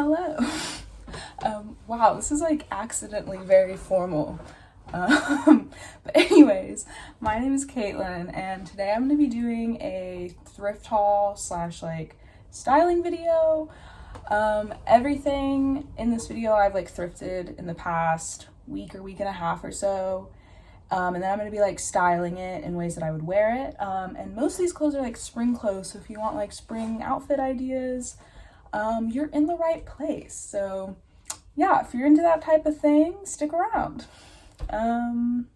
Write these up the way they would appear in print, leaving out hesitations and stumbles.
Hello. Wow, this is like accidentally very formal. But anyways, my name is Caitlin, and today I'm going to be doing a thrift haul slash like styling video. Everything in this video I've like thrifted in the past week or week and a half or so. And then I'm going to be like styling it in ways that I would wear it. And most of these clothes are like spring clothes, so if you want like spring outfit ideas, you're in the right place. So yeah, if you're into that type of thing, stick around. And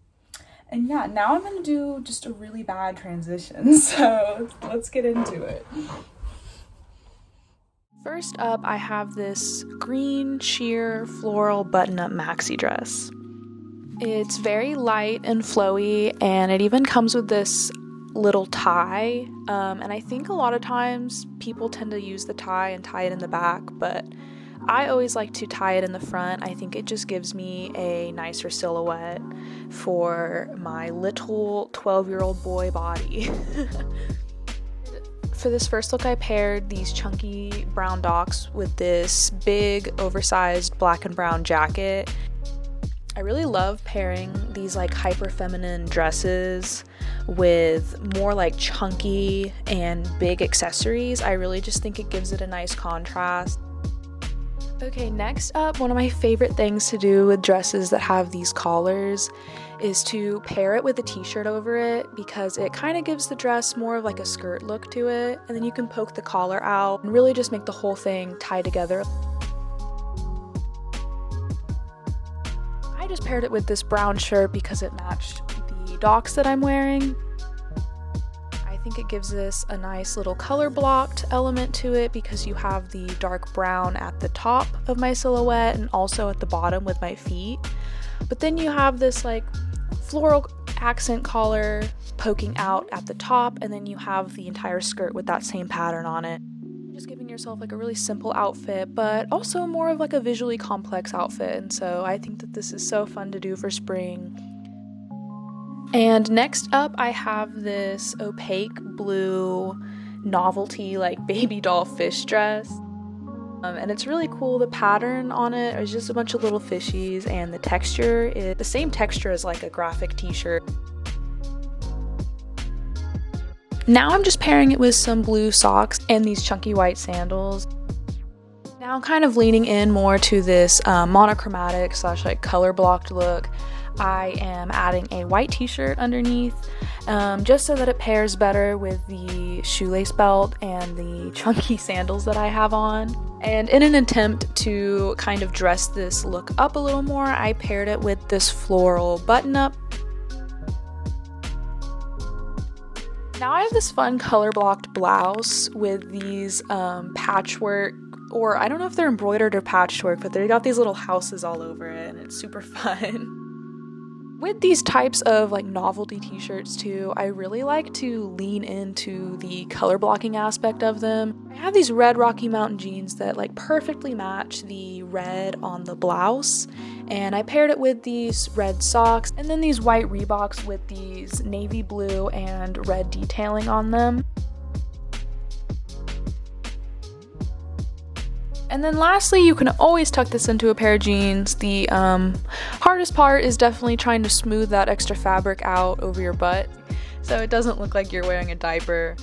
yeah, now I'm gonna do just a really bad transition, so let's get into it. First up, I have this green sheer floral button-up maxi dress. It's very light and flowy, and it even comes with this little tie, and I think a lot of times people tend to use the tie and tie it in the back, but I always like to tie it in the front. I think it just gives me a nicer silhouette for my little 12-year-old boy body. For this first look, I paired these chunky brown docks with this big oversized black and brown jacket. I really love pairing these like hyper feminine dresses with more like chunky and big accessories. I really just think it gives it a nice contrast. Okay, next up, one of my favorite things to do with dresses that have these collars is to pair it with a t-shirt over it, because it kind of gives the dress more of like a skirt look to it, and then you can poke the collar out and really just make the whole thing tie together. I just paired it with this brown shirt because it matched the docks that I'm wearing. I think it gives this a nice little color blocked element to it because you have the dark brown at the top of my silhouette and also at the bottom with my feet. But then you have this like floral accent collar poking out at the top, and then you have the entire skirt with that same pattern on it. Just giving yourself like a really simple outfit, but also more of like a visually complex outfit, and so I think that this is so fun to do for spring. And next up, I have this opaque blue novelty like baby doll fish dress, and it's really cool. The pattern on it is just a bunch of little fishies, and the texture is the same texture as like a graphic t-shirt. Now I'm just pairing it with some blue socks and these chunky white sandals. Now I'm kind of leaning in more to this monochromatic slash like color blocked look. I am adding a white t-shirt underneath, just so that it pairs better with the shoelace belt and the chunky sandals that I have on. And in an attempt to kind of dress this look up a little more, I paired it with this floral button-up. Now I have this fun color blocked blouse with these patchwork, or I don't know if they're embroidered or patchwork, but they got these little houses all over it, and it's super fun. With these types of like novelty t-shirts too, I really like to lean into the color blocking aspect of them. I have these red Rocky Mountain jeans that like perfectly match the red on the blouse, and I paired it with these red socks and then these white Reeboks with these navy blue and red detailing on them. And then lastly, you can always tuck this into a pair of jeans. The hardest part is definitely trying to smooth that extra fabric out over your butt so it doesn't look like you're wearing a diaper.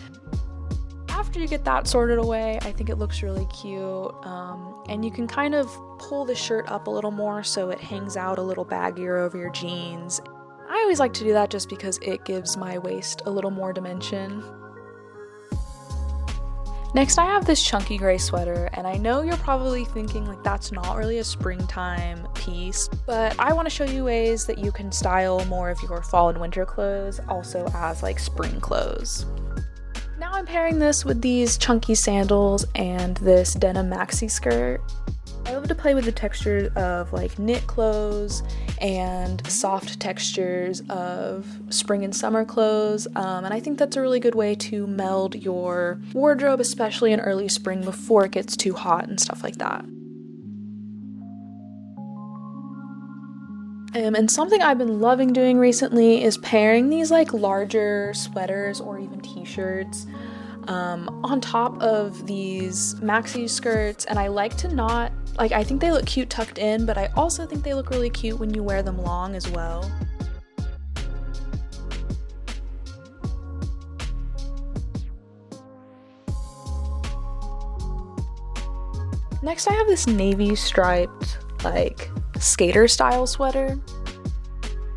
After you get that sorted away, I think it looks really cute, and you can kind of pull the shirt up a little more so it hangs out a little baggier over your jeans. I always like to do that just because it gives my waist a little more dimension. Next, I have this chunky gray sweater, and I know you're probably thinking like that's not really a springtime piece, but I want to show you ways that you can style more of your fall and winter clothes also as like spring clothes. Now I'm pairing this with these chunky sandals and this denim maxi skirt. I love to play with the texture of like knit clothes and soft textures of spring and summer clothes, and I think that's a really good way to meld your wardrobe, especially in early spring before it gets too hot and stuff like that. And something I've been loving doing recently is pairing these like larger sweaters or even t-shirts on top of these maxi skirts, and I like to not, like, I think they look cute tucked in, but I also think they look really cute when you wear them long as well. Next, I have this navy striped, like, skater style sweater.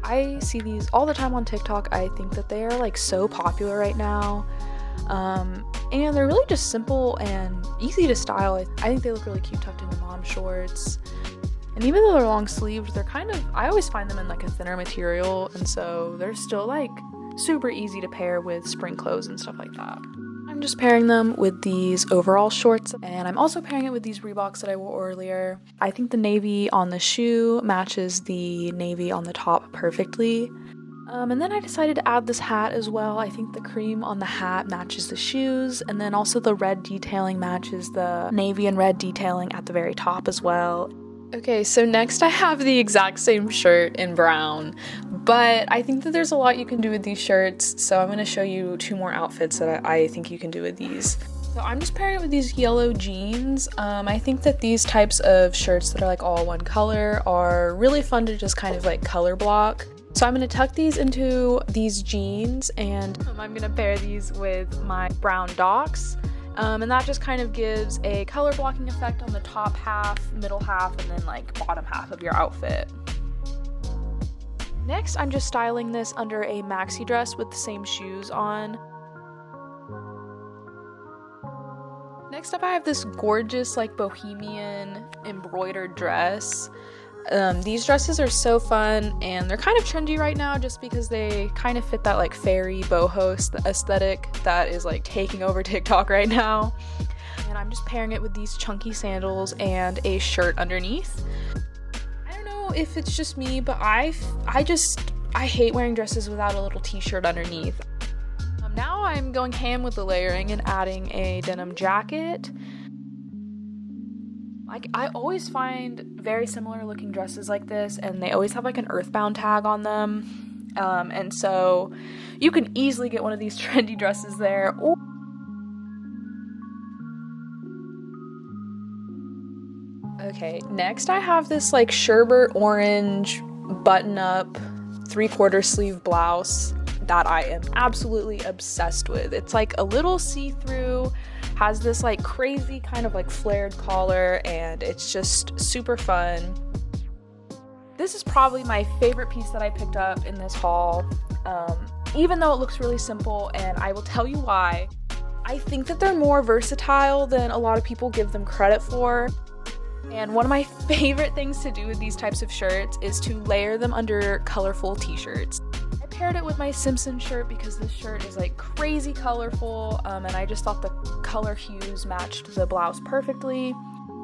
I see these all the time on TikTok. I think that they are like so popular right now. And they're really just simple and easy to style. I think they look really cute tucked into mom shorts. And even though they're long sleeved, they're kind of, I always find them in like a thinner material, and so they're still like super easy to pair with spring clothes and stuff like that. I'm just pairing them with these overall shorts, and I'm also pairing it with these Reeboks that I wore earlier. I think the navy on the shoe matches the navy on the top perfectly. And then I decided to add this hat as well. I think the cream on the hat matches the shoes, and then also the red detailing matches the navy and red detailing at the very top as well. Okay, so next I have the exact same shirt in brown, but I think that there's a lot you can do with these shirts, so I'm going to show you 2 more outfits that I think you can do with these. So I'm just pairing it with these yellow jeans. I think that these types of shirts that are like all one color are really fun to just kind of like color block. So I'm going to tuck these into these jeans, and I'm going to pair these with my brown Docs. And that just kind of gives a color blocking effect on the top half, middle half, and then like bottom half of your outfit. Next, I'm just styling this under a maxi dress with the same shoes on. Next up, I have this gorgeous like bohemian embroidered dress. These dresses are so fun, and they're kind of trendy right now just because they kind of fit that like fairy boho aesthetic that is like taking over TikTok right now. And I'm just pairing it with these chunky sandals and a shirt underneath. I don't know if it's just me, but I hate wearing dresses without a little t-shirt underneath. Now I'm going ham with the layering and adding a denim jacket. I always find very similar looking dresses like this, and they always have like an Earthbound tag on them. And so you can easily get one of these trendy dresses there. Okay, next I have this like sherbet orange button-up 3/4 sleeve blouse that I am absolutely obsessed with. It's like a little see-through, has this like crazy kind of like flared collar, and it's just super fun. This is probably my favorite piece that I picked up in this haul, even though it looks really simple, and I will tell you why. I think that they're more versatile than a lot of people give them credit for. And one of my favorite things to do with these types of shirts is to layer them under colorful t-shirts. I paired it with my Simpsons shirt because this shirt is like crazy colorful, and I just thought the color hues matched the blouse perfectly.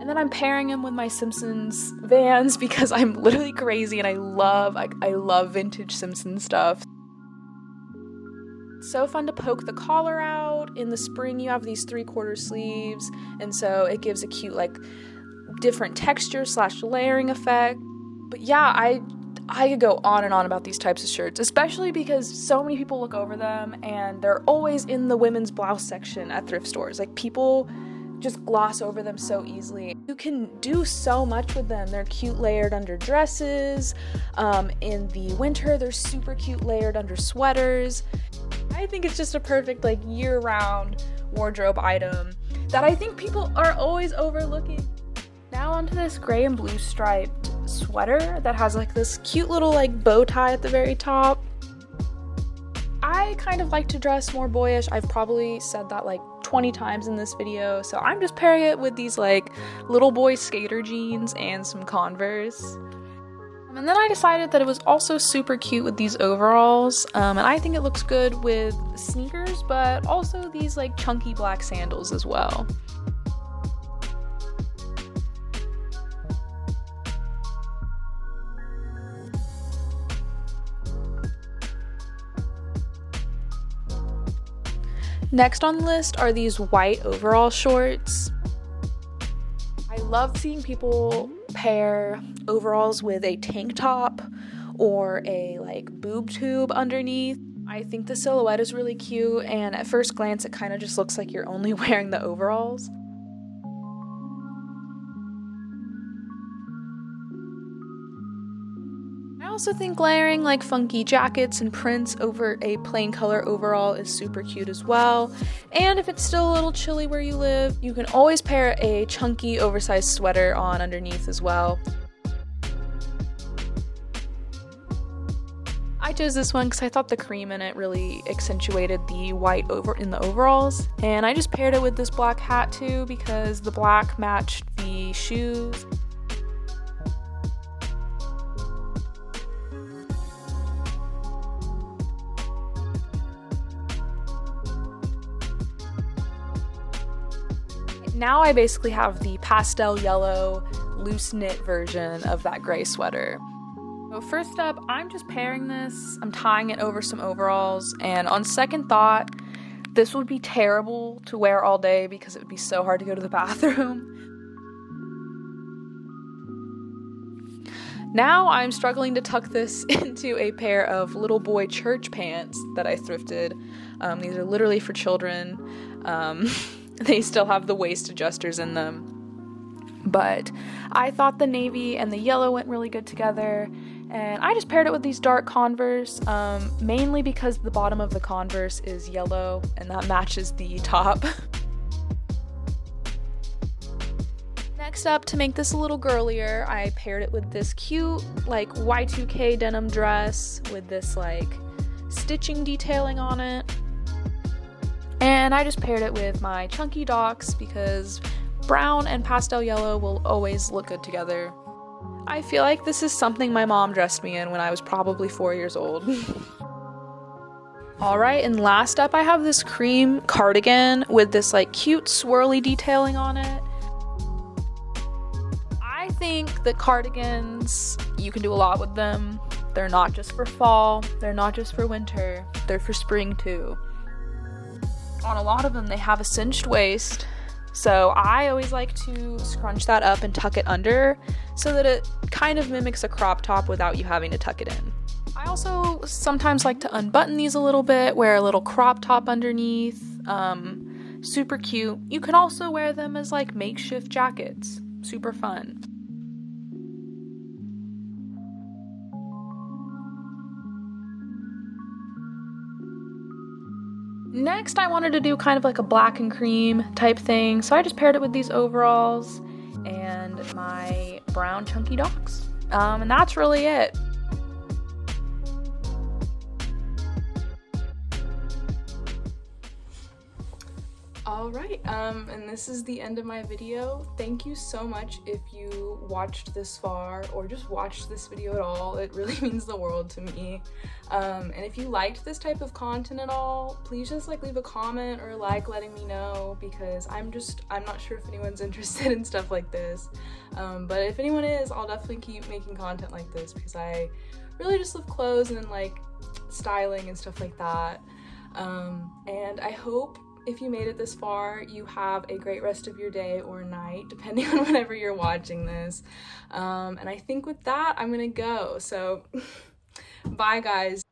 And then I'm pairing them with my Simpsons Vans because I'm literally crazy and I love vintage Simpsons stuff. It's so fun to poke the collar out. In the spring you have these 3/4 sleeves, and so it gives a cute like different texture / layering effect. But yeah, I could go on and on about these types of shirts, especially because so many people look over them and they're always in the women's blouse section at thrift stores. Like, people just gloss over them so easily. You can do so much with them. They're cute layered under dresses. In the winter, they're super cute layered under sweaters. I think it's just a perfect like year-round wardrobe item that I think people are always overlooking. Now onto this gray and blue striped sweater that has like this cute little like bow tie at the very top. I kind of like to dress more boyish. I've probably said that like 20 times in this video, so I'm just pairing it with these like little boy skater jeans and some Converse. And then I decided that it was also super cute with these overalls, and I think it looks good with sneakers, but also these like chunky black sandals as well. Next on the list are these white overall shorts. I love seeing people pair overalls with a tank top or a like boob tube underneath. I think the silhouette is really cute, and at first glance it kind of just looks like you're only wearing the overalls. I also think layering like funky jackets and prints over a plain color overall is super cute as well. And if it's still a little chilly where you live, you can always pair a chunky oversized sweater on underneath as well. I chose this one because I thought the cream in it really accentuated the white in the overalls, and I just paired it with this black hat too because the black matched the shoes. Now I basically have the pastel yellow loose knit version of that gray sweater. So first up, I'm just pairing this, I'm tying it over some overalls, and on second thought, this would be terrible to wear all day because it would be so hard to go to the bathroom. Now I'm struggling to tuck this into a pair of little boy church pants that I thrifted. These are literally for children. They still have the waist adjusters in them. But I thought the navy and the yellow went really good together, and I just paired it with these dark Converse, mainly because the bottom of the Converse is yellow and that matches the top. Next up, to make this a little girlier, I paired it with this cute like Y2K denim dress with this like stitching detailing on it. And I just paired it with my chunky docs because brown and pastel yellow will always look good together. I feel like this is something my mom dressed me in when I was probably 4 years old. Alright, and last up I have this cream cardigan with this like cute swirly detailing on it. I think that cardigans, you can do a lot with them. They're not just for fall, they're not just for winter, they're for spring too. On a lot of them they have a cinched waist, so I always like to scrunch that up and tuck it under so that it kind of mimics a crop top without you having to tuck it in. I also sometimes like to unbutton these a little bit, wear a little crop top underneath. Super cute. You can also wear them as like makeshift jackets. Super fun. Next, I wanted to do kind of like a black and cream type thing, so I just paired it with these overalls and my brown chunky docs. And that's really it. Alright, and this is the end of my video. Thank you so much if you watched this far or just watched this video at all. It really means the world to me. And if you liked this type of content at all, please just like leave a comment or like letting me know, because I'm not sure if anyone's interested in stuff like this. But if anyone is, I'll definitely keep making content like this because I really just love clothes and like styling and stuff like that. And I hope if you made it this far, you have a great rest of your day or night, depending on whenever you're watching this. And I think with that, I'm gonna go. So bye guys.